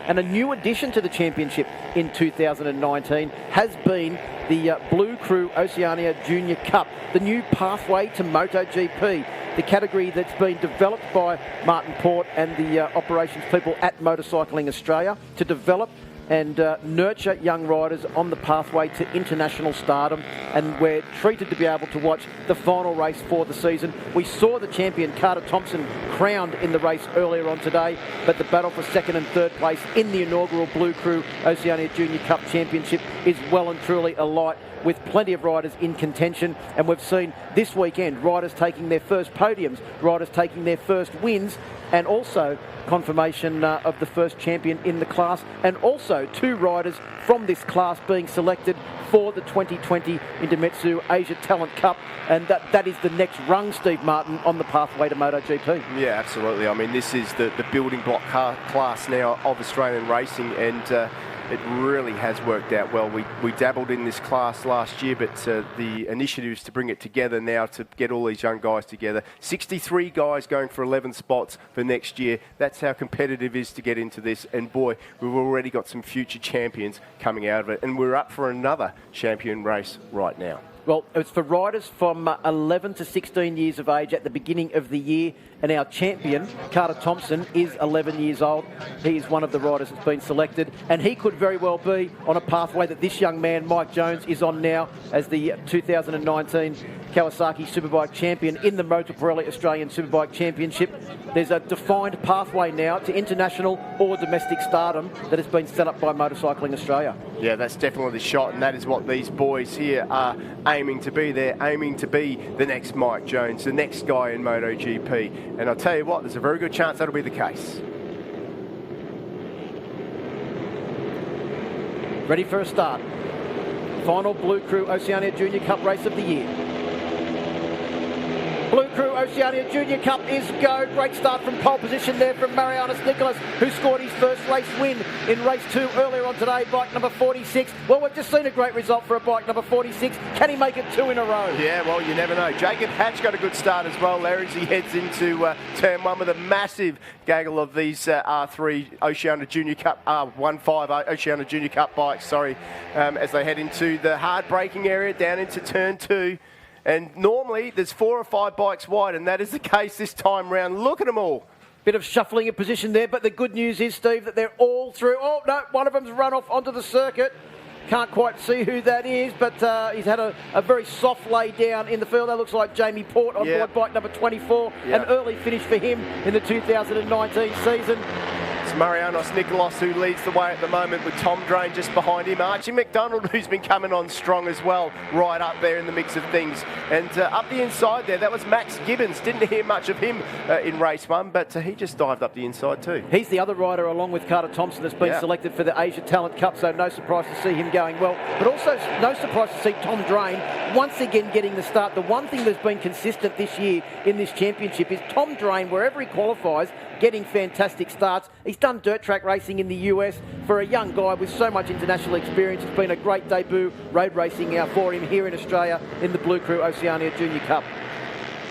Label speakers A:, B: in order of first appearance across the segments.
A: And a new addition to the championship in 2019 has been the Blue Crew Oceania Junior Cup, the new pathway to MotoGP, the category that's been developed by Martin Port and the operations people at Motorcycling Australia to develop and nurture young riders on the pathway to international stardom, and we're treated to be able to watch the final race for the season. We saw the champion Carter Thompson crowned in the race earlier on today, but the battle for second and third place in the inaugural Blue Crew Oceania Junior Cup Championship is well and truly alight, with plenty of riders in contention. And we've seen this weekend riders taking their first podiums, riders taking their first wins, and also confirmation of the first champion in the class, and also 2 riders from this class being selected for the 2020 Indomitsu Asia Talent Cup, and that is the next rung, Steve Martin, on the pathway to MotoGP.
B: Yeah, absolutely. I mean, this is the building block class now of Australian racing, and it really has worked out well. We dabbled in this class last year, but the initiative is to bring it together now, to get all these young guys together. 63 guys going for 11 spots for next year. That's how competitive it is to get into this. And boy, we've already got some future champions coming out of it. And we're up for another champion race right now.
A: Well, it's for riders from 11 to 16 years of age at the beginning of the year, and our champion, Carter Thompson, is 11 years old. He is one of the riders that's been selected, and he could very well be on a pathway that this young man, Mike Jones, is on now as the 2019 Kawasaki Superbike champion in the Motor Pirelli Australian Superbike Championship. There's a defined pathway now to international or domestic stardom that has been set up by Motorcycling Australia.
B: Yeah, that's definitely the shot, and that is what these boys here are aiming to be. They're aiming to be the next Mike Jones, the next guy in MotoGP. And I'll tell you what, there's a very good chance that'll be the case.
A: Ready for a start. Final Blue Crew Oceania Junior Cup race of the year. Blue Crew Oceania Junior Cup is go. Great start from pole position there from Marianis Nicholas, who scored his first race win in race 2 earlier on today, bike number 46. Well, we've just seen a great result for a bike number 46. Can he make it 2 in a row?
B: Yeah, well, you never know. Jacob Hatch got a good start as well, Larry, as he heads into turn 1 with a massive gaggle of these R3 Oceania Junior Cup, R15 Oceania Junior Cup bikes, as they head into the hard braking area down into turn 2. And normally there's 4 or 5 bikes wide, and that is the case this time round. Look at them all.
A: Bit of shuffling of position there, but the good news is, Steve, that they're all through. Oh, no, one of them's run off onto the circuit. Can't quite see who that is, but he's had a very soft lay down in the field. That looks like Jamie Port on board bike number 24. An early finish for him in the 2019 season.
B: It's Marianos Nicholas who leads the way at the moment, with Tom Drain just behind him. Archie McDonald, who's been coming on strong as well, right up there in the mix of things. And up the inside there, that was Max Gibbons. Didn't hear much of him in race 1, but he just dived up the inside too.
A: He's the other rider, along with Carter Thompson, that's been selected for the Asia Talent Cup, so no surprise to see him going well. But also no surprise to see Tom Drain once again getting the start. The one thing that's been consistent this year in this championship is Tom Drain, wherever he qualifies, getting fantastic starts. He's done dirt track racing in the US. For a young guy with so much international experience, it's been a great debut road racing for him here in Australia in the Blue Crew Oceania Junior Cup.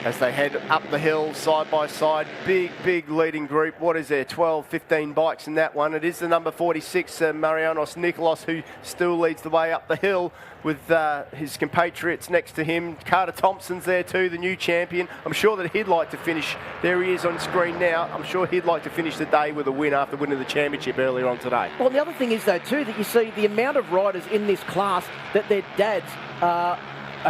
B: As they head up the hill side by side, big leading group. What is there, 12, 15 bikes in that one? It is the number 46, Marianos Nicholas, who still leads the way up the hill with his compatriots next to him. Carter Thompson's there too, the new champion. I'm sure that he'd like to finish, there he is on screen now, I'm sure he'd like to finish the day with a win after winning the championship earlier on today.
A: Well, the other thing is though too, that you see the amount of riders in this class that their dads are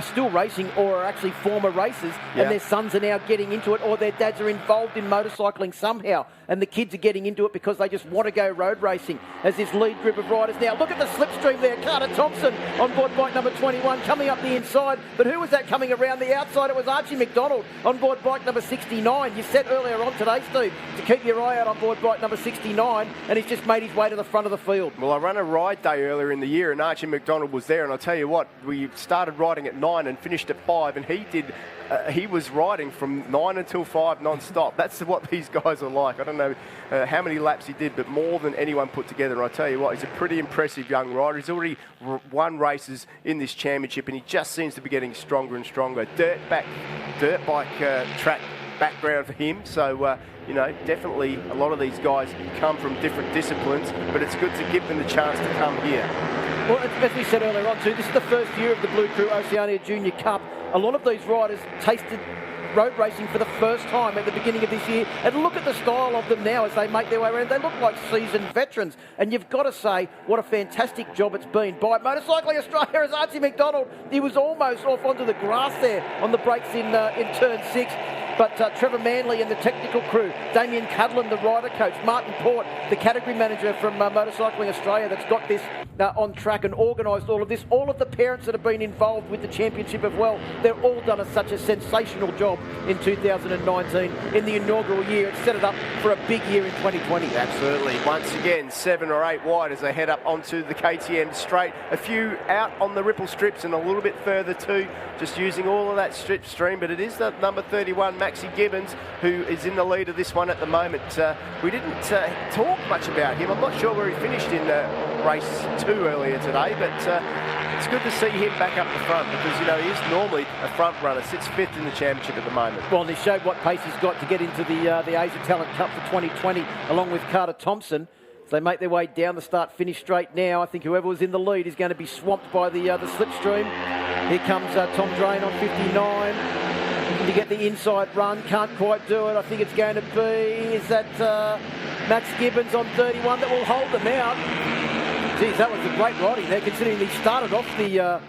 A: still racing or are actually former racers, and their sons are now getting into it, or their dads are involved in motorcycling somehow, and the kids are getting into it because they just want to go road racing. As this lead group of riders now, look at the slipstream there. Carter Thompson on board bike number 21 coming up the inside, but who was that coming around the outside? It was Archie McDonald on board bike number 69. You said earlier on today, Steve, to keep your eye out on board bike number 69, and he's just made his way to the front of the field.
B: Well, I ran a ride day earlier in the year, and Archie McDonald was there, and I'll tell you what, we started riding at 9 and finished at 5, and he was riding from 9 until 5 non-stop. That's what these guys are like. I don't know how many laps he did, but more than anyone put together. And I tell you what, he's a pretty impressive young rider. He's already won races in this championship, and he just seems to be getting stronger and stronger. Dirt bike track background for him. So, you know, definitely a lot of these guys come from different disciplines, but it's good to give them the chance to come here.
A: Well, as we said earlier on too, this is the first year of the Blue Crew Oceania Junior Cup. A lot of these riders tasted road racing for the first time at the beginning of this year, and look at the style of them now as they make their way around. They look like seasoned veterans, and you've got to say what a fantastic job it's been by Motorcycling Australia as Archie McDonald. He was almost off onto the grass there on the brakes in turn 6. But Trevor Manley and the technical crew, Damien Cudlin, the rider coach, Martin Port, the category manager from Motorcycling Australia that's got this on track and organised all of this, all of the parents that have been involved with the championship as well, they've all done such a sensational job in 2019 in the inaugural year. It's set it up for a big year in 2020.
B: Absolutely. Once again, 7 or 8 wide as they head up onto the KTM straight. A few out on the ripple strips and a little bit further too, just using all of that strip stream. But it is the number 31, Maxi Gibbons, who is in the lead of this one at the moment. We didn't talk much about him. I'm not sure where he finished in race 2 earlier today, but it's good to see him back up the front because, you know, he is normally a front runner, sits 5th in the championship at the moment.
A: Well, and he showed what pace he's got to get into the Asia Talent Cup for 2020 along with Carter Thompson. So they make their way down the start-finish straight now. I think whoever was in the lead is going to be swamped by the slipstream. Here comes Tom Drain on 59. To get the inside run, can't quite do it. I think it's going to be, is that Max Gibbons on 31 that will hold them out. Geez, that was a great riding there, considering he started off the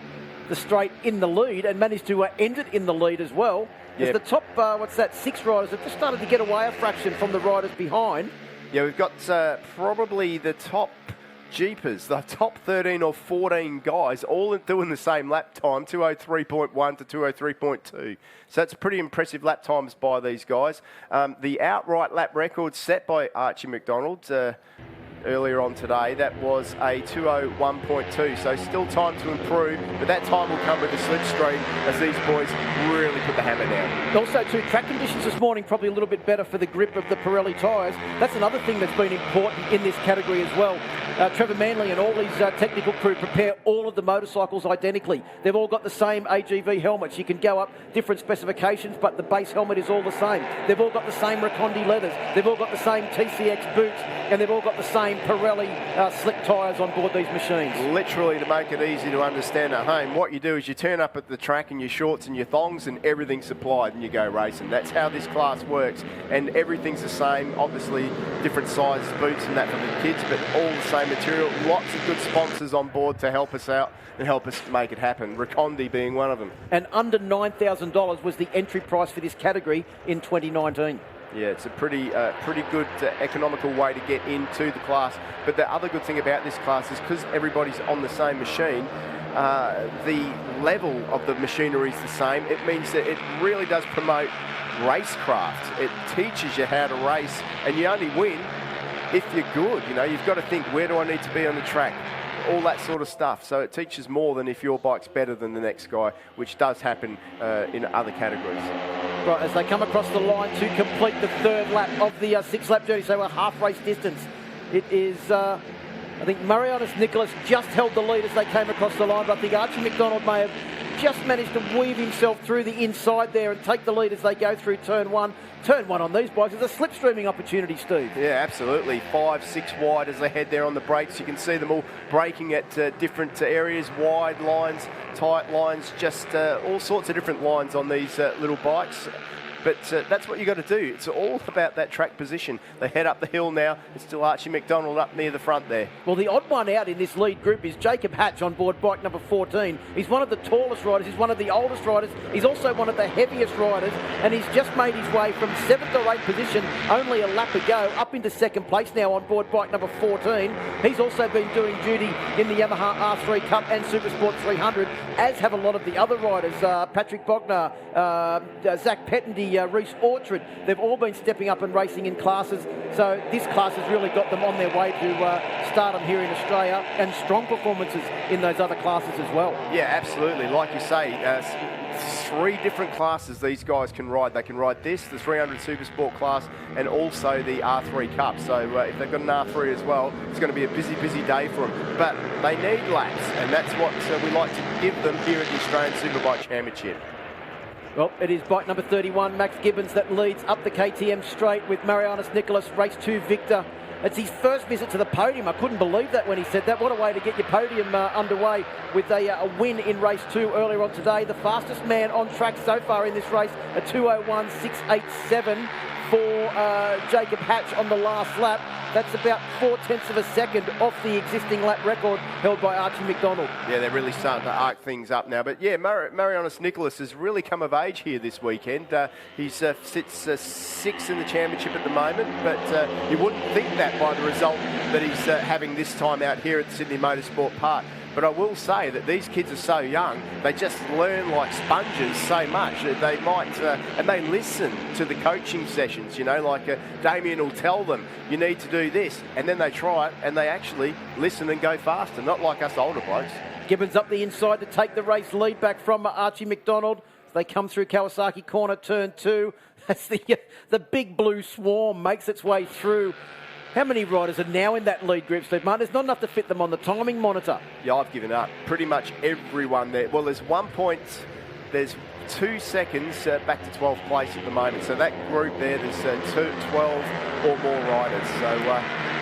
A: straight in the lead and managed to end it in the lead as well. Yep. As the top, 6 riders have just started to get away a fraction from the riders behind.
B: Yeah, we've got probably the top Jeepers, the top 13 or 14 guys all doing the same lap time, 203.1 to 203.2. So that's pretty impressive lap times by these guys. The outright lap record set by Archie McDonald earlier on today, that was a 201.2, so still time to improve, but that time will come with the slipstream as these boys really put the hammer down.
A: Also too, track conditions this morning probably a little bit better for the grip of the Pirelli tyres. That's another thing that's been important in this category as well. Trevor Manley and all his technical crew prepare all of the motorcycles identically. They've all got the same AGV helmets. You can go up different specifications, but the base helmet is all the same. They've all got the same Recondi leathers. They've all got the same TCX boots, and they've all got the same Pirelli slick tyres on board these machines.
B: Literally, to make it easy to understand at home, what you do is you turn up at the track in your shorts and your thongs and everything's supplied and you go racing. That's how this class works, and everything's the same. Obviously, different sizes boots and that for the kids, but all the same material. Lots of good sponsors on board to help us out and help us make it happen. Recondi being one of them.
A: And under $9,000 was the entry price for this category in 2019.
B: Yeah, it's a pretty good economical way to get into the class. But the other good thing about this class is because everybody's on the same machine, the level of the machinery is the same. It means that it really does promote racecraft. It teaches you how to race, and you only win if you're good. You know, you've got to think, where do I need to be on the track? All that sort of stuff. So it teaches more than if your bike's better than the next guy, which does happen in other categories.
A: Right, as they come across the line to complete the 3rd lap of the 6-lap journey, so we're half race distance. It is, I think Marianus Nicholas just held the lead as they came across the line, but I think Archie McDonald may have just managed to weave himself through the inside there and take the lead as they go through turn 1. Turn 1 on these bikes is a slipstreaming opportunity, Steve.
B: Yeah, absolutely. 5, 6 wide as they head there on the brakes. You can see them all braking at different areas, wide lines, tight lines, just all sorts of different lines on these little bikes. But that's what you got to do. It's all about that track position. They head up the hill now. It's still Archie McDonald up near the front there.
A: Well, the odd one out in this lead group is Jacob Hatch on board bike number 14. He's one of the tallest riders. He's one of the oldest riders. He's also one of the heaviest riders. And he's just made his way from 7th or 8th position, only a lap ago, up into 2nd place now on board bike number 14. He's also been doing duty in the Yamaha R3 Cup and Supersport 300, as have a lot of the other riders. Patrick Bogner, Zach Pettendy, Reese Orchard. They've all been stepping up and racing in classes. So this class has really got them on their way to stardom here in Australia, and strong performances in those other classes as well.
B: Yeah, absolutely. Like you say, 3 different classes these guys can ride. They can ride this, the 300 Supersport class, and also the R3 Cup. So if they've got an R3 as well, it's going to be a busy, busy day for them. But they need laps, and that's what we like to give them here at the Australian Superbike Championship.
A: Well, it is bike number 31, Max Gibbons, that leads up the KTM straight with Marianus Nicholas, race 2 victor. It's his first visit to the podium. I couldn't believe that when he said that. What a way to get your podium underway with a win in race 2 earlier on today. The fastest man on track so far in this race, a 2:01.687 for Jacob Hatch on the last lap. That's about 0.4 of a second off the existing lap record held by Archie McDonald.
B: Yeah, they're really starting to arc things up now. But yeah, Marianus Nicholas has really come of age here this weekend. He sits 6th in the championship at the moment, but you wouldn't think that by the result that he's having this time out here at Sydney Motorsport Park. But I will say that these kids are so young, they just learn like sponges so much. They might, and they listen to the coaching sessions, you know, like Damien will tell them, you need to do this, and then they try it, and they actually listen and go faster, not like us older blokes.
A: Gibbons up the inside to take the race lead back from Archie McDonald. As they come through Kawasaki corner, turn 2. That's the big blue swarm makes its way through. How many riders are now in that lead group, Steve Martin? There's not enough to fit them on the timing monitor.
B: Yeah, I've given up. Pretty much everyone there. Well, there's 1 point, there's 2 seconds back to 12th place at the moment. So that group there, there's 12 or more riders. So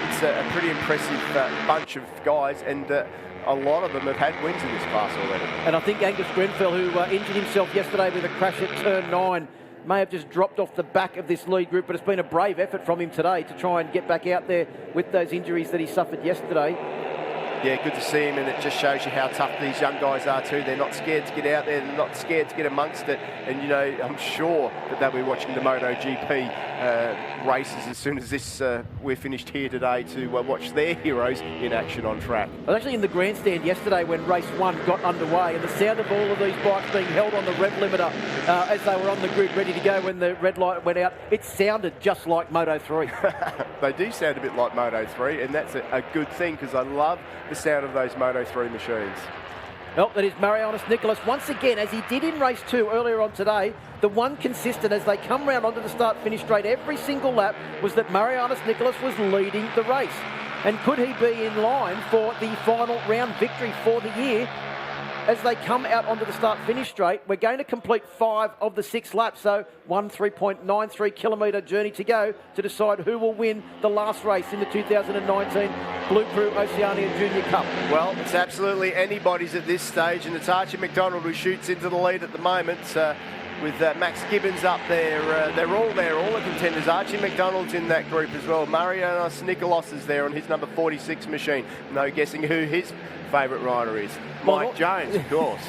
B: it's a pretty impressive bunch of guys, and a lot of them have had wins in this class already.
A: And I think Angus Grenfell, who injured himself yesterday with a crash at turn 9, may have just dropped off the back of this lead group, but it's been a brave effort from him today to try and get back out there with those injuries that he suffered yesterday.
B: Yeah, good to see him, and it just shows you how tough these young guys are too. They're not scared to get out there, they're not scared to get amongst it, and you know, I'm sure that they'll be watching the MotoGP races as soon as this we're finished here today to watch their heroes in action on track.
A: I was actually in the grandstand yesterday when race 1 got underway, and the sound of all of these bikes being held on the rev limiter as they were on the grid ready to go when the red light went out, it sounded just like Moto3.
B: They do sound a bit like Moto3, and that's a good thing, because I love the sound of those Moto3 machines.
A: Well, that is Marianus Nicholas once again, as he did in race 2 earlier on today. The one consistent as they come round onto the start-finish straight every single lap was that Marianus Nicholas was leading the race. And could he be in line for the final round victory for the year? As they come out onto the start-finish straight, we're going to complete 5 of the 6 laps, so 3.93 kilometre journey to go to decide who will win the last race in the 2019 Blue Crew Oceania Junior Cup.
B: Well, it's absolutely anybody's at this stage, and it's Archie McDonald who shoots into the lead at the moment. With Max Gibbons up there, they're all there, all the contenders. Archie McDonald's in that group as well. Marianus Nicholas is there on his number 46 machine. No guessing who his favourite rider is. Mike Jones, of course.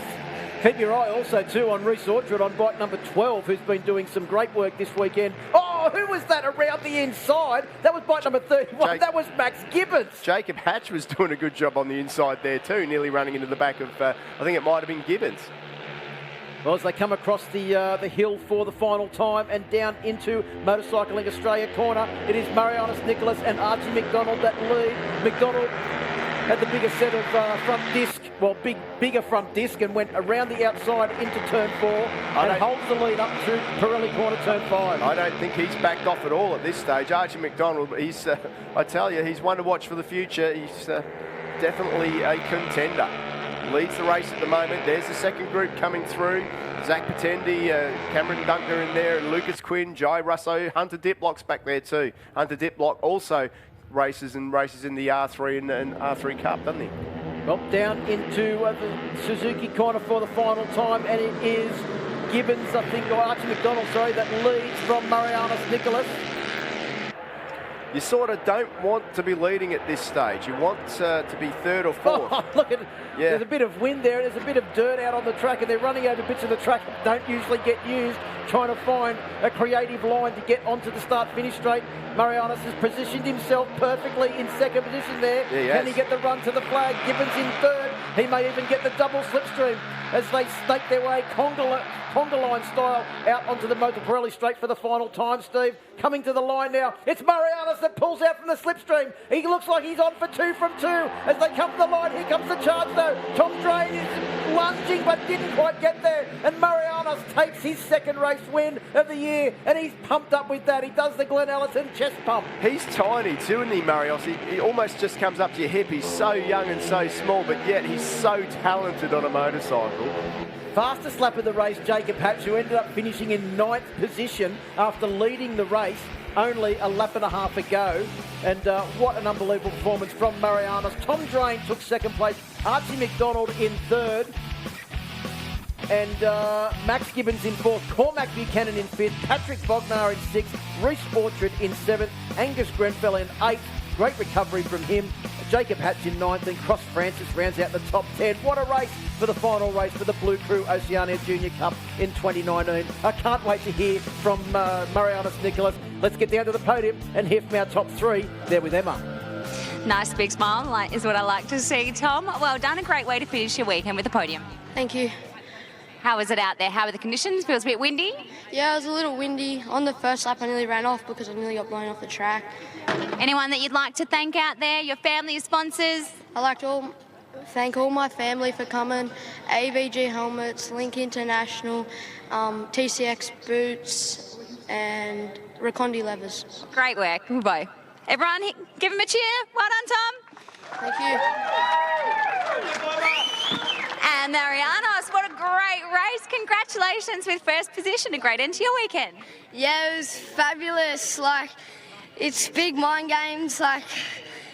A: Keep your eye also too on Reece Orchard on bike number 12, who's been doing some great work this weekend. Oh, who was that around the inside? That was bike number 31. That was Max Gibbons.
B: Jacob Hatch was doing a good job on the inside there too, nearly running into the back of, I think it might have been Gibbons.
A: Well, as they come across the hill for the final time and down into Motorcycling Australia corner, it is Marianus Nicholas and Archie McDonald that lead. McDonald had the bigger set of front disc, well, bigger front disc, and went around the outside into turn 4 and holds the lead up through Pirelli corner turn 5.
B: I don't think he's backed off at all at this stage. Archie McDonald, he's, I tell you, he's one to watch for the future. He's definitely a contender. Leads the race at the moment. There's the second group coming through. Zach Patendi, Cameron Dunkner in there, and Lucas Quinn, Jai Russo, Hunter Diplock's back there too. Hunter Diplock also races in the R3 and R3 Cup, doesn't he?
A: Well, down into the Suzuki corner for the final time, and it is Gibbons, I think, or Archie McDonald, sorry, that leads from Marianus Nicholas.
B: You sort of don't want to be leading at this stage. You want to be 3rd or 4th.
A: Oh, look at it. Yeah. There's a bit of wind there. There's a bit of dirt out on the track, and they're running over bits of the track that don't usually get used, trying to find a creative line to get onto the start-finish straight. Marianus has positioned himself perfectly in second position there.
B: Yeah,
A: Can he get the run to the flag? Gibbons in 3rd. He may even get the double slipstream as they snake their way conga line style out onto the Motor Pirelli straight for the final time, Steve. Coming to the line now, it's Marianus that pulls out from the slipstream. He looks like he's on for 2 from 2 as they come to the line. Here comes the charge though. Tom Drain is lunging but didn't quite get there, and Marianus takes his 2nd race win of the year, and he's pumped up with that. He does the Glenn Ellison chest pump.
B: He's tiny too, isn't he, Marianus? He almost just comes up to your hip. He's so young and so small, but yet he's so talented on a motorcycle.
A: Fastest lap of the race, Jacob Hatch, who ended up finishing in 9th position after leading the race only a lap and a half ago. And what an unbelievable performance from Marianos. Tom Drain took 2nd place, Archie McDonald in 3rd, and Max Gibbons in 4th, Cormac Buchanan in 5th, Patrick Bognar in 6th, Reece Orchard in 7th, Angus Grenfell in 8th. Great recovery from him. Jacob Hatch in 9th, and Cross Francis rounds out the top 10. What a race for the final race for the Blue Crew Oceania Junior Cup in 2019. I can't wait to hear from Marianos Nicholas. Let's get down to the podium and hear from our top 3. There with Emma.
C: Nice big smile is what I like to see, Tom. Well done, a great way to finish your weekend with the podium.
D: Thank you.
C: How was it out there? How were the conditions? Feels a bit windy?
D: Yeah, it was a little windy. On the first lap, I nearly ran off because I nearly got blown off the track.
C: Anyone that you'd like to thank out there? Your family, your sponsors?
D: I'd like to thank all my family for coming. AVG Helmets, Link International, TCX Boots, and Recondi Levers.
C: Great work. Goodbye. Everyone, give him a cheer. Well done, Tom.
D: Thank you.
C: And Marianos, what a great race. Congratulations with 1st position. A great end to your weekend.
D: Yeah, it was fabulous. It's big mind games,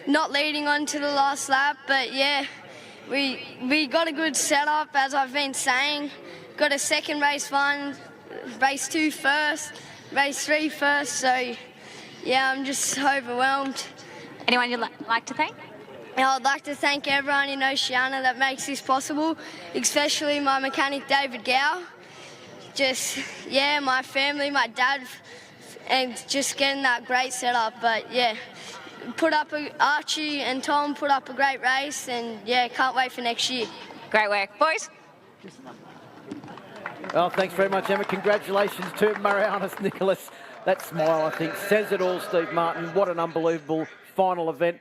D: not leading on to the last lap, but yeah, we got a good setup, as I've been saying. Got a 2nd race 1, race 2 first, race 3 first, so yeah, I'm just overwhelmed.
C: Anyone you'd like to thank?
D: I'd like to thank everyone in Oceania that makes this possible, especially my mechanic David Gow. My family, my dad, and just getting that great setup. But yeah, Archie and Tom put up a great race, and yeah, can't wait for next year.
C: Great work, boys.
A: Well, thanks very much, Emma. Congratulations to Marianos Nicholas. That smile, I think, says it all, Steve Martin. What an unbelievable final event.